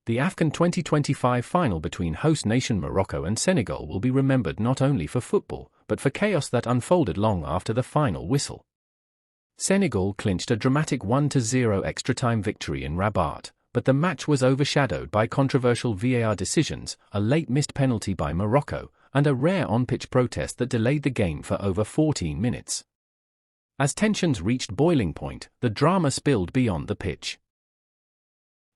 The AFCON 2025 final between host nation Morocco and Senegal will be remembered not only for football, but for chaos that unfolded long after the final whistle. Senegal clinched a dramatic 1-0 extra-time victory in Rabat, but the match was overshadowed by controversial VAR decisions, a late missed penalty by Morocco, and a rare on-pitch protest that delayed the game for over 14 minutes. As tensions reached boiling point, the drama spilled beyond the pitch.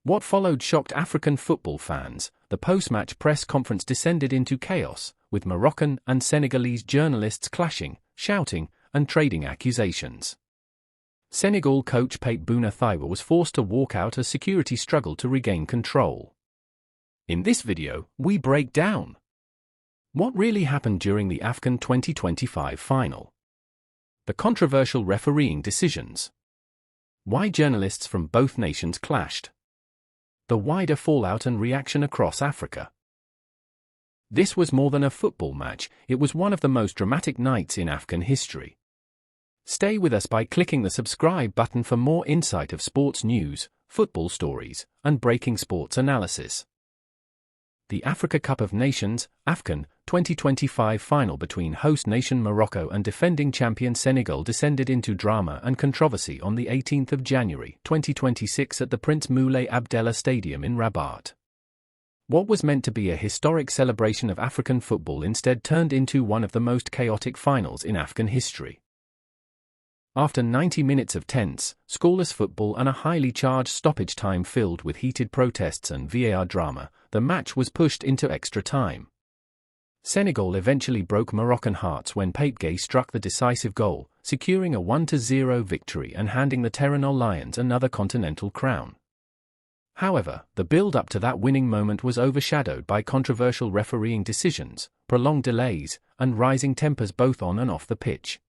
What followed shocked African football fans. The post-match press conference descended into chaos, with Moroccan and Senegalese journalists clashing, shouting, and trading accusations. Senegal coach Pape Bouna Thiaw was forced to walk out as security struggled to regain control. In this video, we break down what really happened during the AFCON 2025 final, the controversial refereeing decisions, why journalists from both nations clashed, the wider fallout and reaction across Africa. This was more than a football match, it was one of the most dramatic nights in AFCON history. Stay with us by clicking the subscribe button for more insight of sports news, football stories, and breaking sports analysis. The Africa Cup of Nations, AFCON, 2025 final between host nation Morocco and defending champion Senegal descended into drama and controversy on the 18th of January, 2026 at the Prince Moulay Abdellah Stadium in Rabat. What was meant to be a historic celebration of African football instead turned into one of the most chaotic finals in AFCON history. After 90 minutes of tense, scoreless football and a highly charged stoppage time filled with heated protests and VAR drama, the match was pushed into extra time. Senegal eventually broke Moroccan hearts when Pape Bouna Thiaw struck the decisive goal, securing a 1-0 victory and handing the Terranol Lions another continental crown. However, the build-up to that winning moment was overshadowed by controversial refereeing decisions, prolonged delays, and rising tempers both on and off the pitch.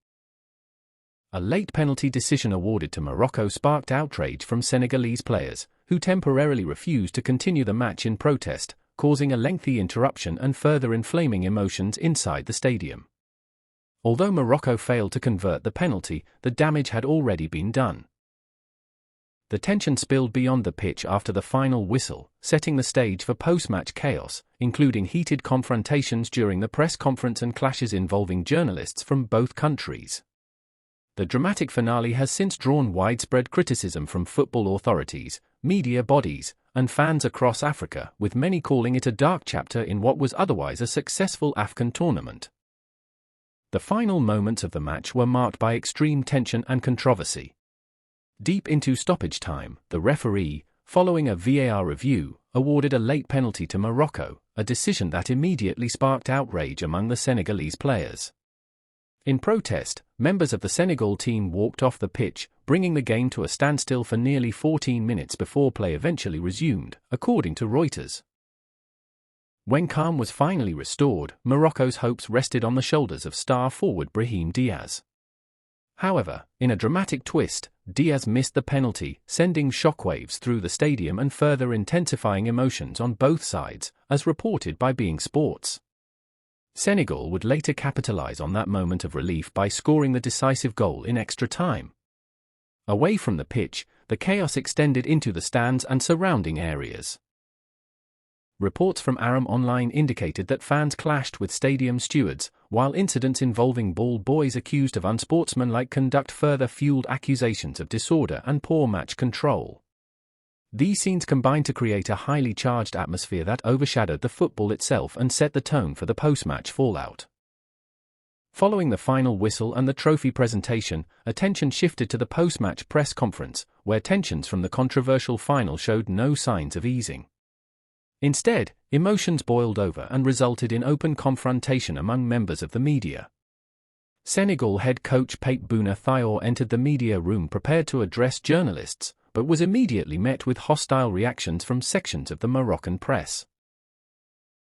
A late penalty decision awarded to Morocco sparked outrage from Senegalese players, who temporarily refused to continue the match in protest, causing a lengthy interruption and further inflaming emotions inside the stadium. Although Morocco failed to convert the penalty, the damage had already been done. The tension spilled beyond the pitch after the final whistle, setting the stage for post-match chaos, including heated confrontations during the press conference and clashes involving journalists from both countries. The dramatic finale has since drawn widespread criticism from football authorities, media bodies, and fans across Africa, with many calling it a dark chapter in what was otherwise a successful AFCON tournament. The final moments of the match were marked by extreme tension and controversy. Deep into stoppage time, the referee, following a VAR review, awarded a late penalty to Morocco, a decision that immediately sparked outrage among the Senegalese players. In protest, members of the Senegal team walked off the pitch, bringing the game to a standstill for nearly 14 minutes before play eventually resumed, according to Reuters. When calm was finally restored, Morocco's hopes rested on the shoulders of star forward Brahim Diaz. However, in a dramatic twist, Diaz missed the penalty, sending shockwaves through the stadium and further intensifying emotions on both sides, as reported by beIN Sports. Senegal would later capitalize on that moment of relief by scoring the decisive goal in extra time. Away from the pitch, the chaos extended into the stands and surrounding areas. Reports from Aram Online indicated that fans clashed with stadium stewards, while incidents involving ball boys accused of unsportsmanlike conduct further fueled accusations of disorder and poor match control. These scenes combined to create a highly charged atmosphere that overshadowed the football itself and set the tone for the post-match fallout. Following the final whistle and the trophy presentation, attention shifted to the post-match press conference, where tensions from the controversial final showed no signs of easing. Instead, emotions boiled over and resulted in open confrontation among members of the media. Senegal head coach Pape Bouna Thiaw entered the media room prepared to address journalists, but was immediately met with hostile reactions from sections of the Moroccan press.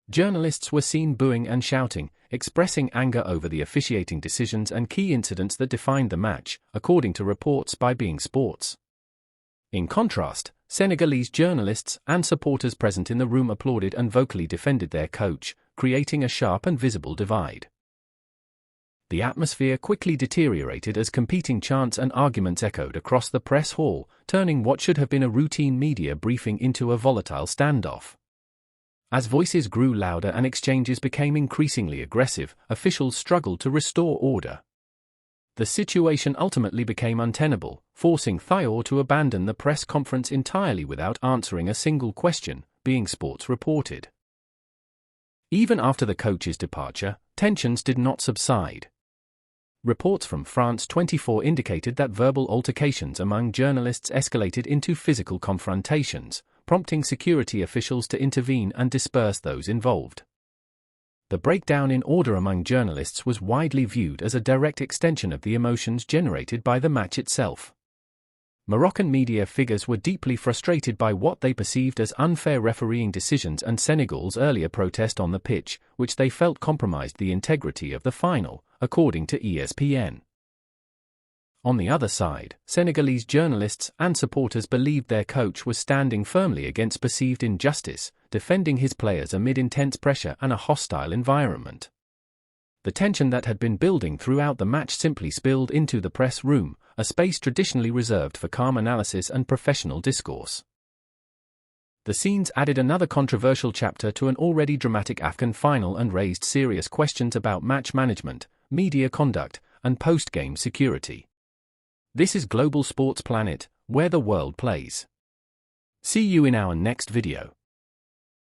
Journalists were seen booing and shouting, expressing anger over the officiating decisions and key incidents that defined the match, according to reports by beIN Sports. In contrast, Senegalese journalists and supporters present in the room applauded and vocally defended their coach, creating a sharp and visible divide. The atmosphere quickly deteriorated as competing chants and arguments echoed across the press hall, turning what should have been a routine media briefing into a volatile standoff. As voices grew louder and exchanges became increasingly aggressive, officials struggled to restore order. The situation ultimately became untenable, forcing Thiaw to abandon the press conference entirely without answering a single question, being Sports reported. Even after the coach's departure, tensions did not subside. Reports from France 24 indicated that verbal altercations among journalists escalated into physical confrontations, prompting security officials to intervene and disperse those involved. The breakdown in order among journalists was widely viewed as a direct extension of the emotions generated by the match itself. Moroccan media figures were deeply frustrated by what they perceived as unfair refereeing decisions and Senegal's earlier protest on the pitch, which they felt compromised the integrity of the final, according to ESPN. On the other side, Senegalese journalists and supporters believed their coach was standing firmly against perceived injustice, defending his players amid intense pressure and a hostile environment. The tension that had been building throughout the match simply spilled into the press room, a space traditionally reserved for calm analysis and professional discourse. The scenes added another controversial chapter to an already dramatic AFCON final and raised serious questions about match management, media conduct, and post-game security. This is Global Sports Planet, where the world plays. See you in our next video.